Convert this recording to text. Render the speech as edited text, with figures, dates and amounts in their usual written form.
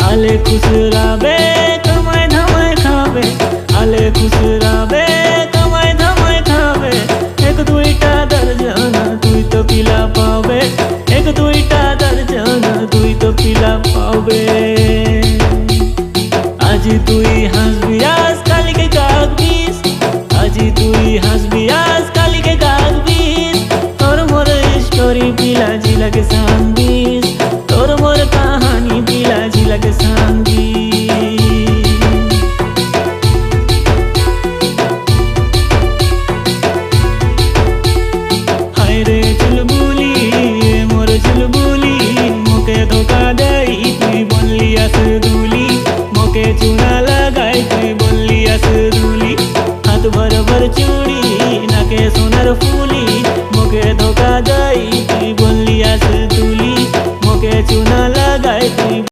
আলে খুচরাবে কামাই ধামাই খাবে, আলে খুচরাবে কামাই ধামাই খাবে। এক দুইটা দর্জনা তুই তো পিলা পাবে, এক দুইটা দর্জনা তুই তো পিলা পাবে। আজি তুই হাসবি আজ কালিকে কাঁদবিস, আজি তুই হাসবি আজ কালিকে কাঁদবিস। তোর মোর স্টোরি পিলা জিলাকে সামনে